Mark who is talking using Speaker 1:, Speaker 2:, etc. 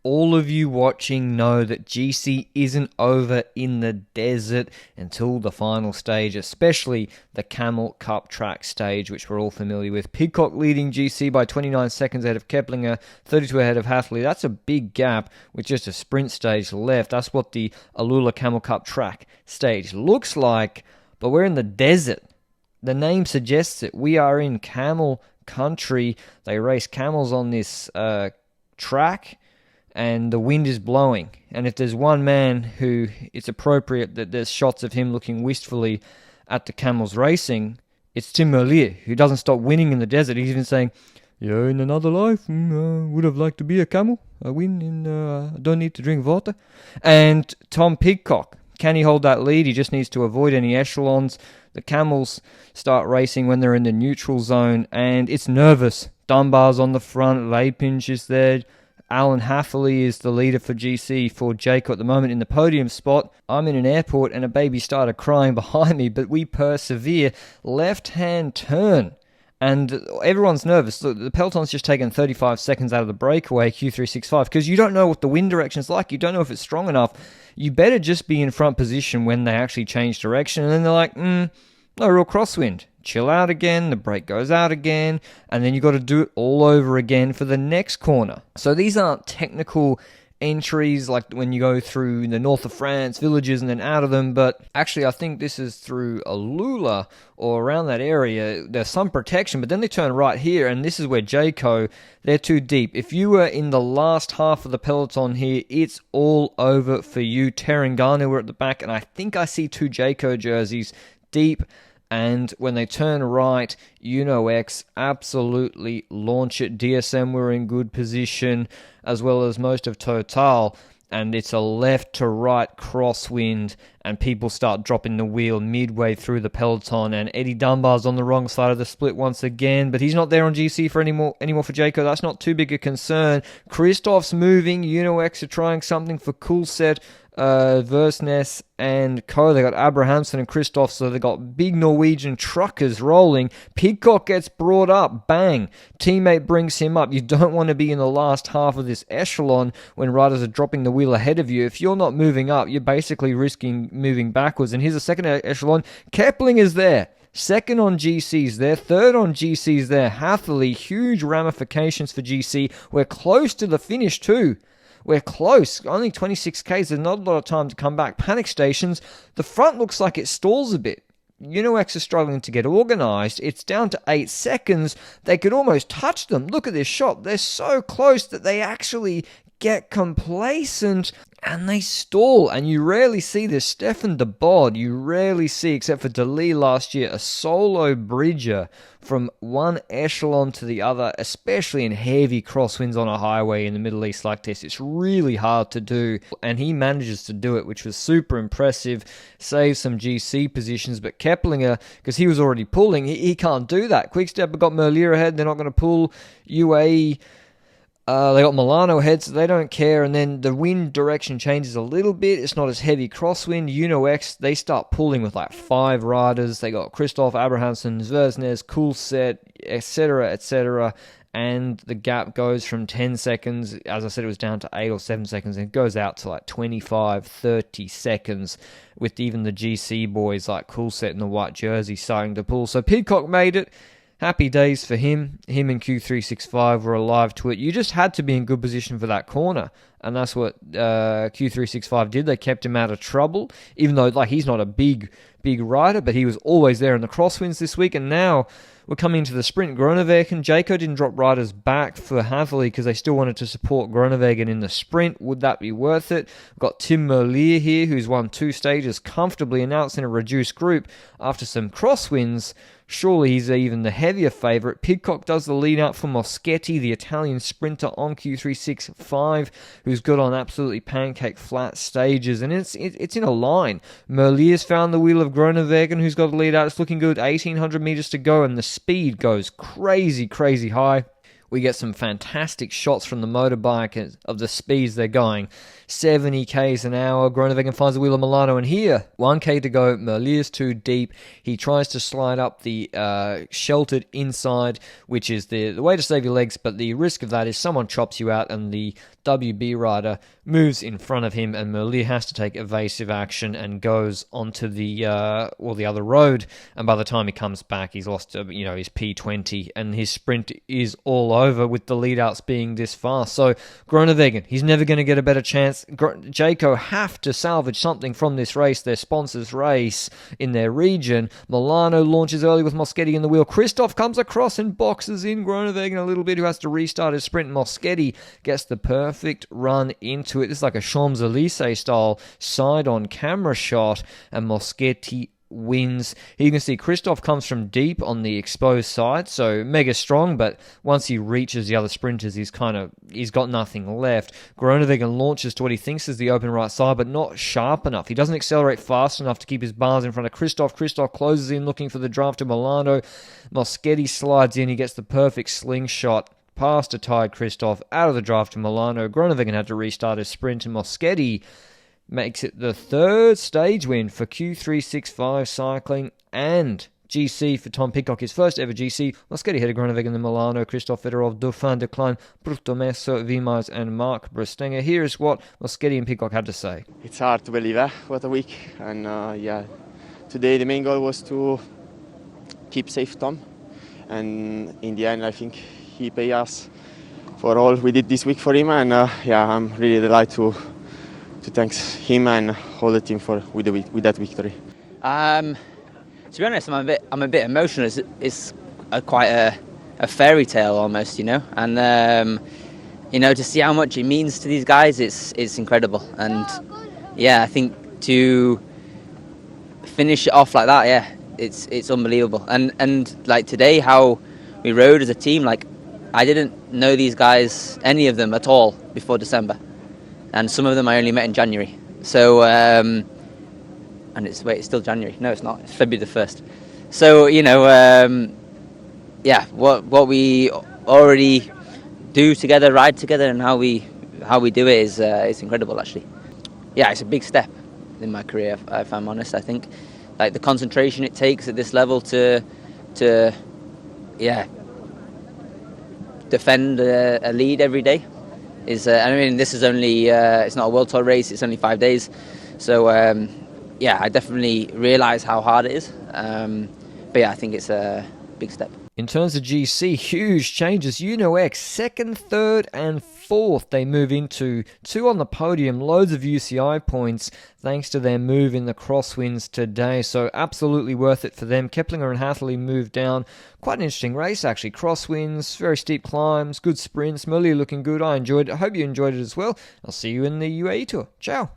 Speaker 1: all of you watching know that GC isn't over in the desert until the final stage, especially the Camel Cup track stage, which we're all familiar with. Pidcock leading GC by 29 seconds ahead of Keplinger, 32 ahead of Hathley. That's a big gap with just a sprint stage left. That's what the AlUla Camel Cup track stage looks like, but we're in the desert. The name suggests it. We are in camel country. They race camels on this track, and the wind is blowing. And if there's one man who it's appropriate that there's shots of him looking wistfully at the camels racing, it's Tim Merlier, who doesn't stop winning in the desert. He's even saying, "Yeah, in another life, would have liked to be a camel. I win, and I don't need to drink water." And Tom Pidcock, can he hold that lead? He just needs to avoid any echelons. The camels start racing when they're in the neutral zone, and it's nervous. Dunbar's on the front, Lapinch is there. Alan Hathley is the leader for GC for Jayco at the moment in the podium spot. I'm in an airport and a baby started crying behind me, but we persevere. Left-hand turn. And everyone's nervous. Look, the peloton's just taken 35 seconds out of the breakaway, Q365, because you don't know what the wind direction's like. You don't know if it's strong enough. You better just be in front position when they actually change direction. And then they're like, no real crosswind. Chill out again, the brake goes out again, and then you got to do it all over again for the next corner. So these aren't technical entries like when you go through the north of France villages and then out of them, but actually I think this is through AlUla or around that area. There's some protection, but then they turn right here, and this is where Jayco, they're too deep. If you were in the last half of the peloton here, it's all over for you. Terangana were at the back, and I think I see two Jayco jerseys deep. And when they turn right, UnoX absolutely launch it. DSM were in good position, as well as most of Total. And it's a left to right crosswind, and people start dropping the wheel midway through the peloton. And Eddie Dunbar's on the wrong side of the split once again, but he's not there on GC for anymore for Jayco. That's not too big a concern. Christoph's moving. UnoX are trying something for Coolset. Versnes and Co. They got Abrahamson and Christoph, so they got big Norwegian truckers rolling. Pidcock gets brought up, bang. Teammate brings him up. You don't want to be in the last half of this echelon when riders are dropping the wheel ahead of you. If you're not moving up, you're basically risking moving backwards. And here's a second echelon. Kepling is there. Second on GC's there, third on GC's there. Hathley, huge ramifications for GC. We're close to the finish too. We're close. Only 26Ks. There's not a lot of time to come back. Panic stations. The front looks like it stalls a bit. UnoX is struggling to get organised. It's down to 8 seconds. They could almost touch them. Look at this shot. They're so close that they actually get complacent and they stall. And you rarely see this. Stefan de Bod, you rarely see, except for DeLee last year, a solo bridger from one echelon to the other, especially in heavy crosswinds on a highway in the Middle East like this. It's really hard to do, and he manages to do it, which was super impressive. Saves some GC positions, but Keplinger, because he was already pulling, he can't do that. Quickstep have got Merlier ahead, they're not going to pull. UAE, they got Milano ahead, so they don't care. And then the wind direction changes a little bit. It's not as heavy crosswind. UnoX, they start pulling with like 5 riders. They got Christoph, Abrahamson, Zversnes, Coolset, etc., etc. And the gap goes from 10 seconds. As I said, it was down to 8 or 7 seconds. And it goes out to like 25, 30 seconds with even the GC boys like Coolset in the white jersey starting to pull. So Pidcock made it. Happy days for him. Him and Q365 were alive to it. You just had to be in good position for that corner. And that's what Q365 did. They kept him out of trouble. Even though he's not a big rider, but he was always there in the crosswinds this week. And now we're coming into the sprint. Groenewegen, Jayco didn't drop riders back for Hathley because they still wanted to support Groenewegen in the sprint. Would that be worth it? We've got Tim Merlier here, who's won 2 stages comfortably, announced in a reduced group after some crosswinds. Surely he's even the heavier favourite. Pidcock does the lead out for Moschetti, the Italian sprinter on Q365, who's good on absolutely pancake flat stages, and it's in a line. Merlier's found the wheel of Groenewegen, who's got the lead out. It's looking good. 1,800 metres to go, and the speed goes crazy high. We get some fantastic shots from the motorbike of the speeds they're going. 70 k's an hour. Groenewegen finds the wheel of Milano, and here, 1k to go. Merlier is too deep. He tries to slide up the sheltered inside, which is the way to save your legs, but the risk of that is someone chops you out, and the WB rider moves in front of him, and Merlier has to take evasive action and goes onto the other road. And by the time he comes back, he's lost his P20, and his sprint is all over with the lead-outs being this fast. So Groenewegen, he's never going to get a better chance. Jayco have to salvage something from this race, their sponsors' race in their region. Milano launches early with Moschetti in the wheel. Christoph comes across and boxes in Groenewegen a little bit, who has to restart his sprint. Moschetti gets the perfect run into it. This is like a Champs-Élysées style side-on camera shot, and Moschetti wins. Here you can see Christoph comes from deep on the exposed side, so mega strong, but once he reaches the other sprinters, he's got nothing left. Groenewegen launches to what he thinks is the open right side, but not sharp enough. He doesn't accelerate fast enough to keep his bars in front of Christoph. Christoph closes in looking for the drive to Milano. Moschetti slides in. He gets the perfect slingshot past a tired Christoph out of the drive to Milano. Groenewegen had to restart his sprint, and Moschetti makes it the third stage win for Q365 Cycling and GC for Tom Pidcock, his first ever GC. Moschetti headed Groenewegen in Milano, Christoph Fedorov, Dauphin de Klein, Bruttomesso, Vimars and Mark Brestenger. Here is what Moschetti and Pidcock had to say.
Speaker 2: It's hard to believe, what a week. And today the main goal was to keep safe Tom. And in the end, I think he paid us for all we did this week for him. And I'm really delighted to thank him and all the team with that victory.
Speaker 3: To be honest, I'm a bit emotional. It's quite a fairy tale almost, and to see how much it means to these guys, it's incredible. And I think to finish it off like that, it's unbelievable. And like today, how we rode as a team, like I didn't know these guys, any of them at all, before December. And some of them I only met in January. So, and it's still January. No, it's not. It's February the 1st. So, what we already do together, ride together, and how we do it is it's incredible, actually. Yeah, it's a big step in my career, if I'm honest. I think, like the concentration it takes at this level to defend a lead every day. This is only, it's not a World Tour race, it's only 5 days. So, I definitely realise how hard it is. I think it's a big step.
Speaker 1: In terms of GC, huge changes. X, second, third, and fourth. They move into 2 on the podium. Loads of UCI points thanks to their move in the crosswinds today. So absolutely worth it for them. Keplinger and Hatherley moved down. Quite an interesting race, actually. Crosswinds, very steep climbs, good sprints. Merlier looking good. I enjoyed it. I hope you enjoyed it as well. I'll see you in the UAE Tour. Ciao.